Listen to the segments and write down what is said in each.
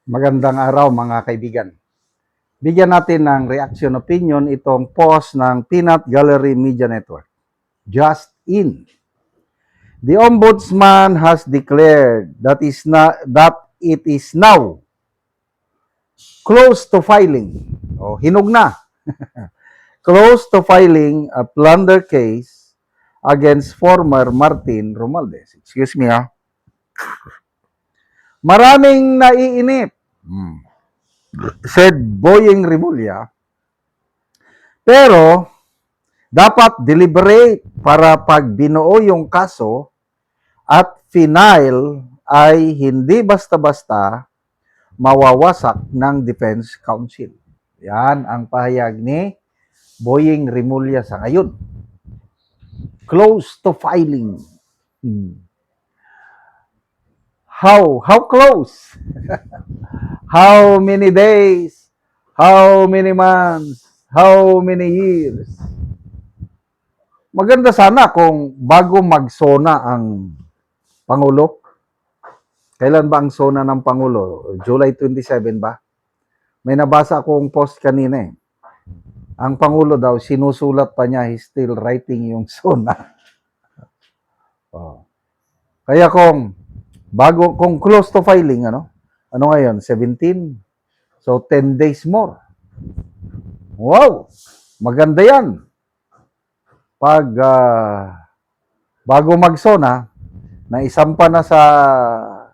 Magandang araw mga kaibigan. Bigyan natin ng reaction opinion itong post ng Peanut Gallery Media Network. Just in. The Ombudsman has declared that it is now close to filing. Hinog na. Close to filing a plunder case against former Martin Romualdez. Excuse me ha. Maraming naiinip. Said Boyeng Rimulya. Pero dapat deliberate para pag binuo yung kaso at final ay hindi basta-basta mawawasak ng Defense Council. Yan ang pahayag ni Boyeng Rimulya sa ngayon. Close to filing. How close? How many days? How many months? How many years? Maganda sana kung bago magsona ang Pangulo. Kailan ba ang sona ng Pangulo? July 27 ba? May nabasa akong post kanina eh. Ang Pangulo daw, sinusulat pa niya, he's still writing yung sona. Kaya kung close to filing, ano ngayon? 17? So, 10 days more. Wow! Maganda yan. Pag bago magsona, na isampa na sa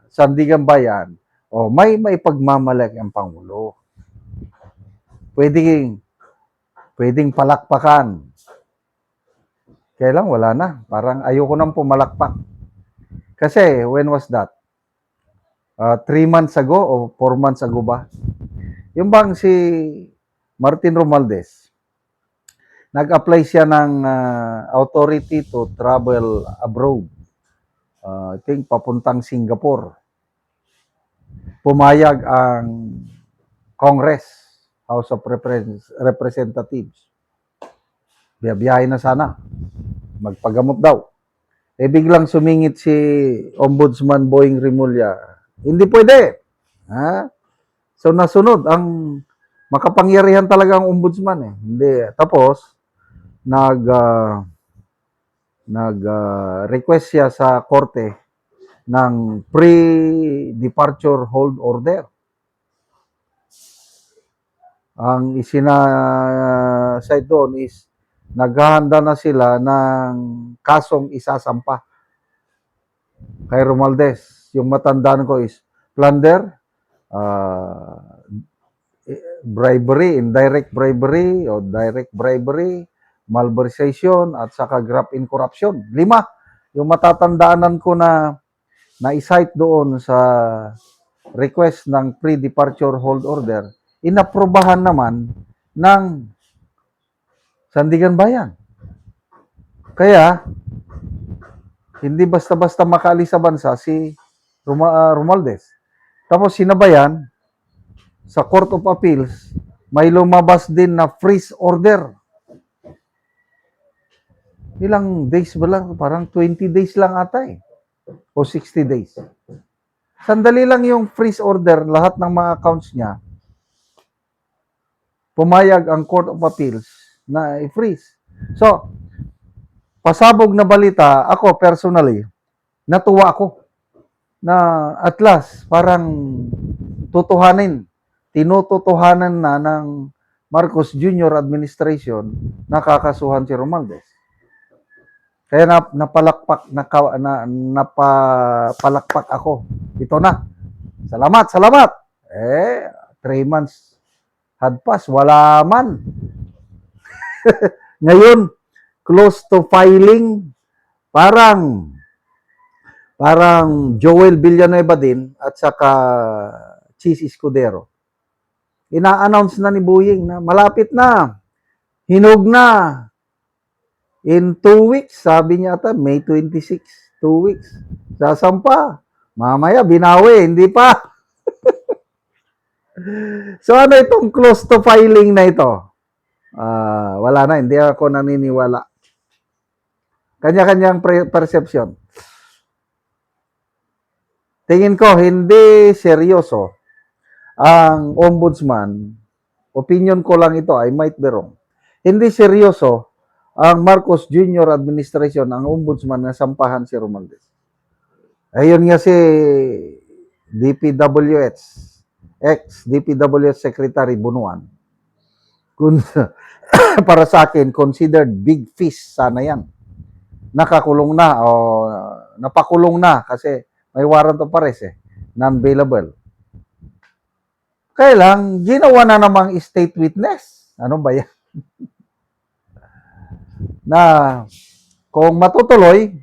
Sandigan Bayan, may pagmamalaki ang Pangulo. Pwedeng palakpakan. Kaya lang, wala na. Parang ayoko nang pumalakpak. Kasi, when was that? 3 months ago o 4 months ago ba? Yung bang si Martin Romualdez, nag-apply siya ng authority to travel abroad. I think papuntang Singapore. Pumayag ang Congress, House of Representatives. Biyabiyahe na sana. Magpagamot daw. Biglang sumingit si Ombudsman Boyeng Rimulya. Hindi pwede. So nasunod ang makapangyarihan talaga ang ombudsman eh. Hindi. Tapos nag-request siya sa korte ng pre-departure hold order. Ang isinasay doon is naghahanda na sila ng kasong isasampa kay Romualdez. Yung matandaan ko is plunder, bribery, indirect bribery o direct bribery, malversation at saka graft in corruption. 5 yung matatandaanan ko na na-cite doon sa request ng pre-departure hold order, inaprubahan naman ng Sandigan Bayan. Kaya, hindi basta-basta makaalis sa bansa si Romualdez. Tapos sinabayan, sa Court of Appeals, may lumabas din na freeze order. Ilang days ba lang? Parang 20 days lang ata eh. O 60 days. Sandali lang yung freeze order, lahat ng mga accounts niya. Pumayag ang Court of Appeals na i-freeze. So, pasabog na balita, ako personally, natuwa ako na at last, parang tinututuhanan na ng Marcos Jr. administration na kakasuhan si Romualdez. Kaya napalakpak ako. Ito na. Salamat. 3 months had passed. Wala man. Ngayon, close to filing, parang Joel Villanueva din at saka Chis Escudero. Ina-announce na ni Boyeng na malapit na. Hinog na. In 2 weeks, sabi niya ata, May 26, 2 weeks. Sasampa. Mamaya, binawi, hindi pa. So ano itong close to filing na ito? Wala na, hindi ako naniniwala. Kanya-kanyang perception. Tingin ko, hindi seryoso ang ombudsman, opinion ko lang ito, I might be wrong. Hindi seryoso ang Marcos Jr. administration, ang ombudsman na sampahan si Romualdez. Ayun nga si DPWH, ex-DPWH Secretary Bunuan. Kung para sa akin, considered big fish sana yan. Nakakulong na o napakulong na kasi may warrant of arrest non-bailable. Kaya lang, ginawa na namang state witness. Ano ba yan? Na kung matutuloy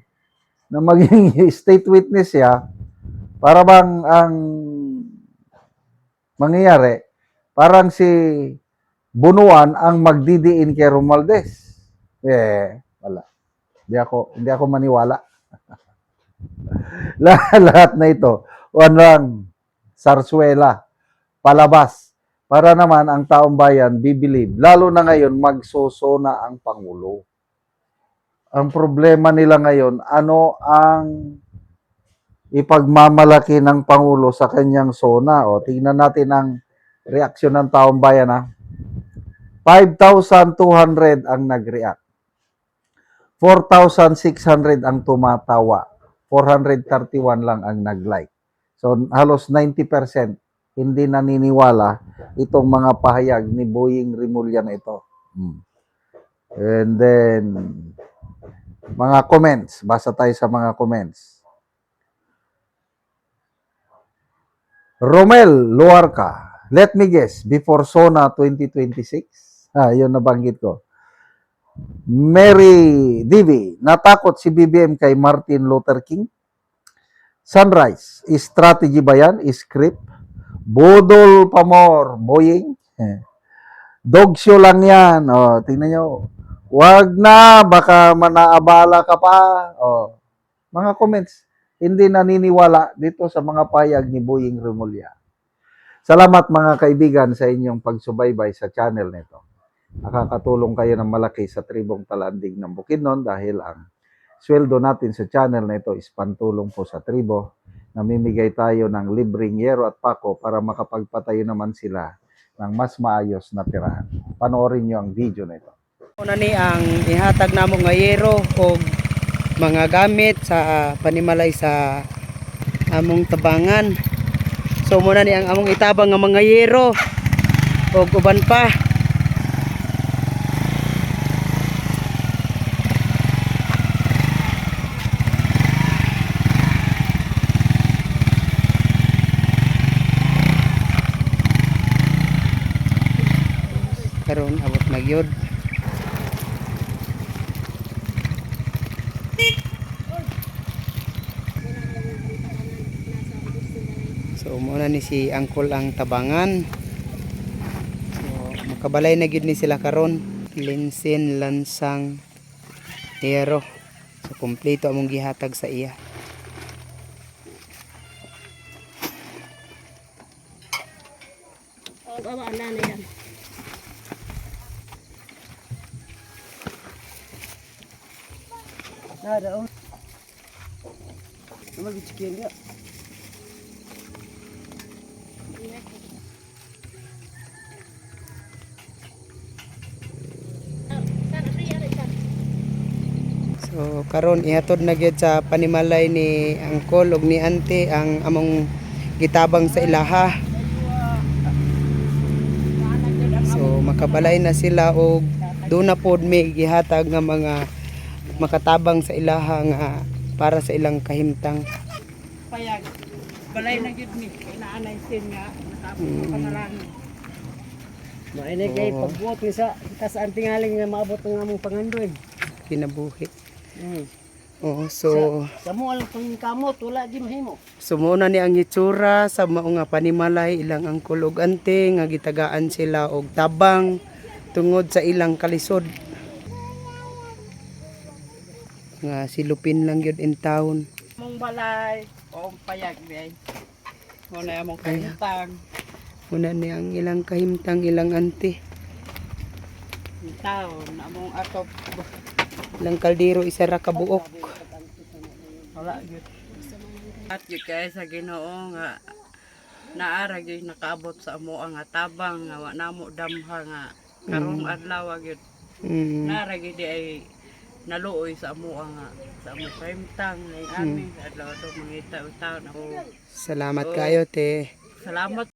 na maging state witness siya, para bang ang mangyayari, parang si Bunuan ang magdidiin kay Romualdez. Wala. Hindi ako maniwala. Lahat na ito, walang sarsuela, palabas, para naman ang taong bayan bibilib. Lalo na ngayon, magsosona ang Pangulo. Ang problema nila ngayon, ano ang ipagmamalaki ng Pangulo sa kanyang sona? O, tingnan natin ang reaksyon ng taong bayan. 5,200 ang nag-react. 4,600 ang tumatawa. 431 lang ang nag-like. So, halos 90% hindi naniniwala itong mga pahayag ni Boying Rimulya na ito. And then, mga comments. Basa tayo sa mga comments. Romel Luarca, let me guess, before SONA 2026? Yun nabanggit ko. Mary Divi, natakot si BBM kay Martin Luther King? Sunrise, strategy ba yan? Script? Budol Pamor, Boying? Dog show lang yan. O, tingnan nyo. Wag na, baka manaabala ka pa. O, mga comments. Hindi naniniwala dito sa mga payag ni Boying Rimulya. Salamat mga kaibigan sa inyong pagsubaybay sa channel nito. Nakakatulong kayo ng malaki sa tribong Talandig ng Bukidnon dahil ang sweldo natin sa channel na ito is pantulong po sa tribo. Namimigay tayo ng libreng yero at pako para makapagpatayo naman sila ng mas maayos na tirahan. Panoorin nyo ang video na ito. Una ni ang ihatag namo nga yero o mga gamit sa panimalay sa among tabangan. So muna ni ang among itabang nga mga yero o uban pa. Karon abot na gyud. So muna ni si Angkol ang tabangan. So makabalay na gyud ni sila karon. Linsin, lansang, yero. So kompleto among gihatag sa iya. Baba na yan. Ada oh. Nama bikin dia. So karon ihatod na gyud sa panimalay ni Angkol ug ni Ante ang among gitabang sa ilaha. So makabalay na sila og doon na pod may gihatag nga mga makatabang sa ilaha nga para sa ilang kahimtang. Payag. Balay na gyud ni inaanay sin nga natapos ang panalangin. Maine kay pagbuot ni sa saan tingaling nga maabot ang among pangandoy. Kinabuhi. Oh, so sa mo ang pangkamot wala di mahimo. sumuna ni ang itsura sa mao nga panimalay ilang Angkol ug Ante nga gitagaan sila og tabang tungod sa ilang kalisod. Nga silupin lang yun in town. Mong balay o payag bay. Muna among kahimtang. Muna ni ang ilang kahimtang ilang ante. Taon among atop Ilang kaldero isa ra ka buok. wala gyud. At gyud kay sa Ginoo nga naara gyud nakaabot sa amo nga tabang nga wa namo damha nga karong adlaw gyud naara gyud ay naluoy sa amo nga sa amo paimtang nay ami adlaw do mangita utaw na Salamat kayo te. salamat